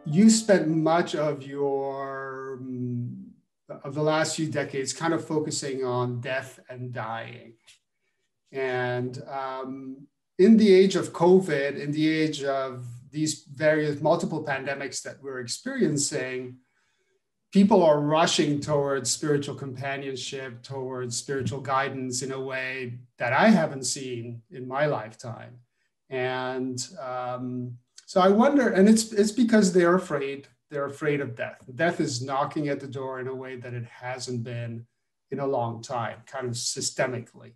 you spent much of your of the last few decades kind of focusing on death and dying. And in the age of COVID, in the age of these various multiple pandemics that we're experiencing, people are rushing towards spiritual companionship, towards spiritual guidance in a way that I haven't seen in my lifetime. And so I wonder, and it's because they're afraid of death. Death is knocking at the door in a way that it hasn't been in a long time, kind of systemically.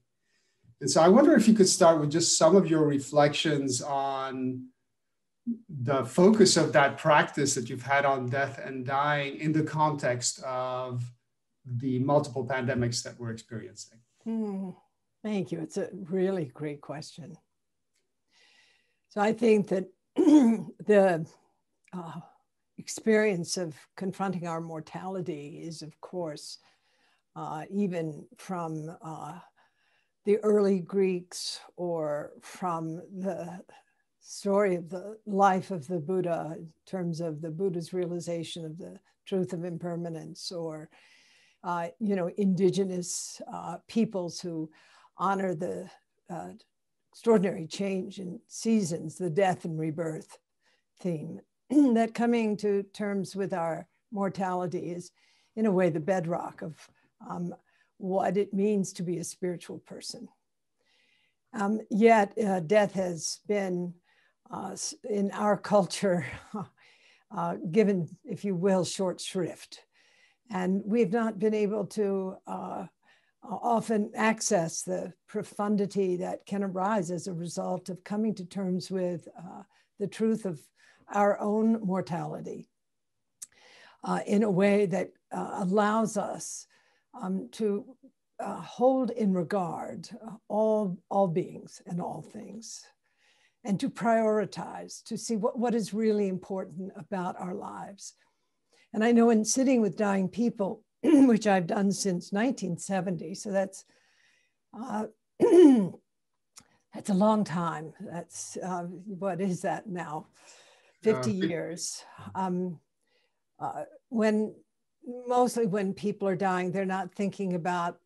And so I wonder if you could start with just some of your reflections on the focus of that practice that you've had on death and dying in the context of the multiple pandemics that we're experiencing. Thank you. It's a really great question. So I think that the experience of confronting our mortality is, of course, even from the early Greeks or from the story of the life of the Buddha in terms of the Buddha's realization of the truth of impermanence, or indigenous peoples who honor the extraordinary change in seasons, the death and rebirth theme, that coming to terms with our mortality is in a way the bedrock of what it means to be a spiritual person. Yet death has been in our culture given, if you will, short shrift. And we've not been able to often access the profundity that can arise as a result of coming to terms with the truth of our own mortality in a way that allows us to hold in regard all beings and all things, and to prioritize, to see what is really important about our lives. And I know in sitting with dying people, which I've done since 1970, so that's a long time. That's, what is that now? 50 years. Mostly when people are dying, they're not thinking about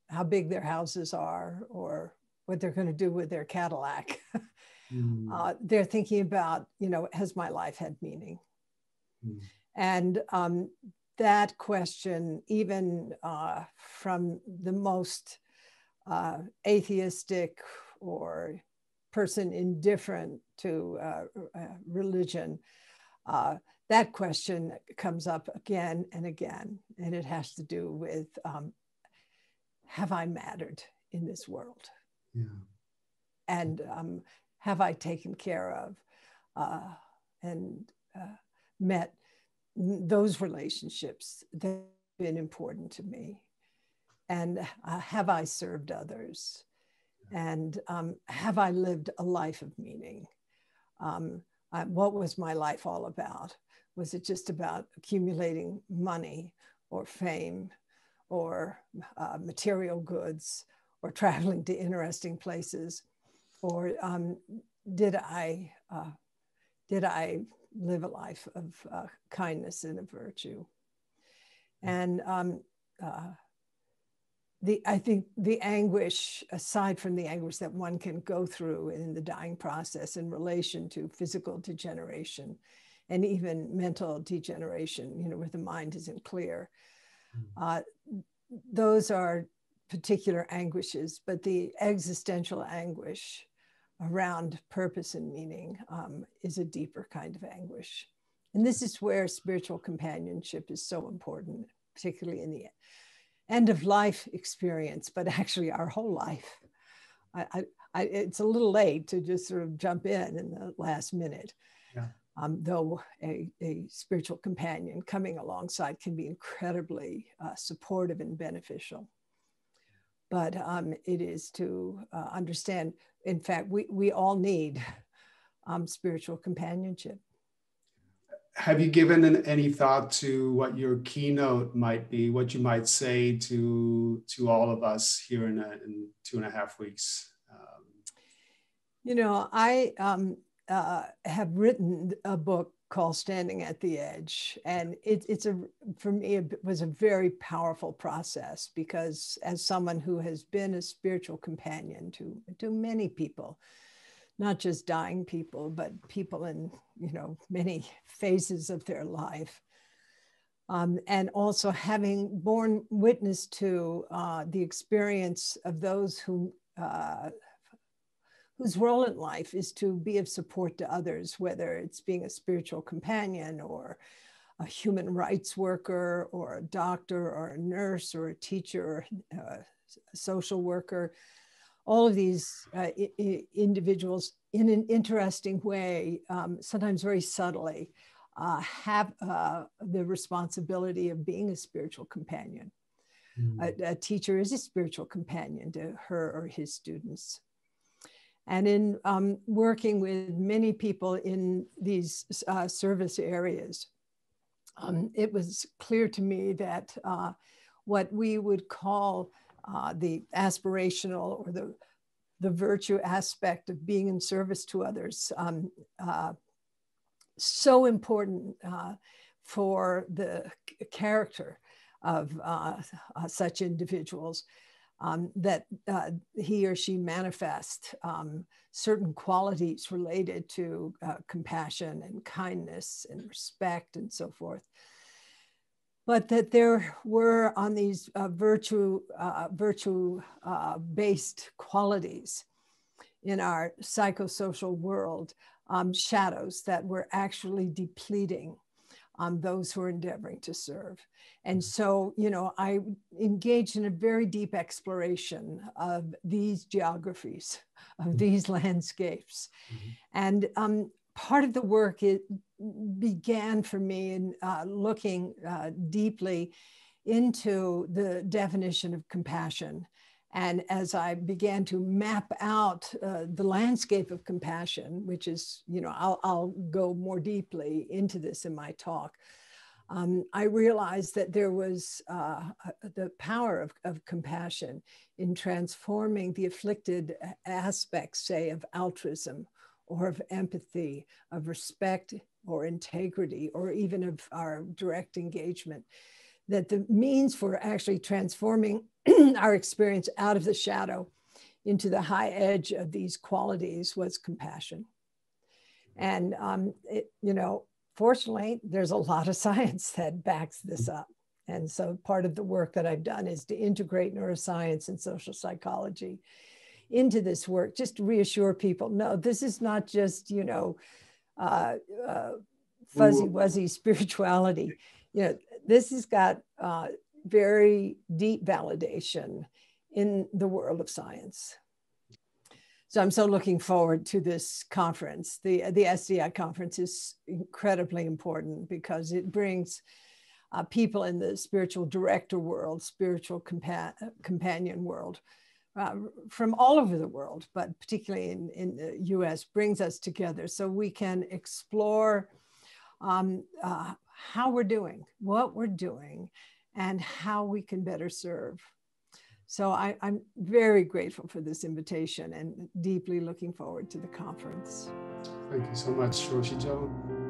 how big their houses are or what they're going to do with their Cadillac. They're thinking about, has my life had meaning? And that question, even from the most atheistic or person indifferent to religion, that question comes up again and again, and it has to do with, have I mattered in this world? Yeah. And have I taken care of and met those relationships that have been important to me? And have I served others? And have I lived a life of meaning? What was my life all about? Was it just about accumulating money or fame or material goods or traveling to interesting places? Or did I live a life of kindness and of virtue? And I think the anguish, aside from the anguish that one can go through in the dying process in relation to physical degeneration and even mental degeneration, where the mind isn't clear, those are particular anguishes, but the existential anguish around purpose and meaning is a deeper kind of anguish. And this is where spiritual companionship is so important, particularly in the end of life experience, but actually our whole life. It's a little late to just sort of jump in the last minute. Yeah. Though a spiritual companion coming alongside can be incredibly supportive and beneficial. But it is to understand, in fact, we all need spiritual companionship. Have you given any thought to what your keynote might be, what you might say to all of us here in 2.5 weeks? I have written a book call Standing at the Edge. And for me, it was a very powerful process, because as someone who has been a spiritual companion to many people, not just dying people, but people in, many phases of their life. And also having borne witness to the experience of those whose role in life is to be of support to others, whether it's being a spiritual companion or a human rights worker or a doctor or a nurse or a teacher or a social worker. All of these individuals, in an interesting way, sometimes very subtly, have the responsibility of being a spiritual companion. A teacher is a spiritual companion to her or his students. And in working with many people in these service areas, it was clear to me that what we would call the aspirational or the virtue aspect of being in service to others, so important for the character of such individuals, that he or she manifest certain qualities related to compassion and kindness and respect and so forth. But that there were, on these virtue-based qualities in our psychosocial world, shadows that were actually depleting those who are endeavoring to serve. And so, I engaged in a very deep exploration of these geographies, of these landscapes. And part of the work, it began for me in looking deeply into the definition of compassion. And as I began to map out the landscape of compassion, which is, I'll go more deeply into this in my talk, I realized that there was the power of compassion in transforming the afflicted aspects, say, of altruism or of empathy, of respect or integrity, or even of our direct engagement. That the means for actually transforming our experience out of the shadow into the high edge of these qualities was compassion. And, fortunately, there's a lot of science that backs this up. And so part of the work that I've done is to integrate neuroscience and social psychology into this work, just to reassure people, no, this is not just, fuzzy-wuzzy spirituality. This has got very deep validation in the world of science. So I'm so looking forward to this conference. The SDI conference is incredibly important because it brings people in the spiritual director world, spiritual companion world, from all over the world, but particularly in the US, brings us together so we can explore how we're doing, what we're doing, and how we can better serve. So I'm very grateful for this invitation and deeply looking forward to the conference. Thank you so much, Roshi Joan.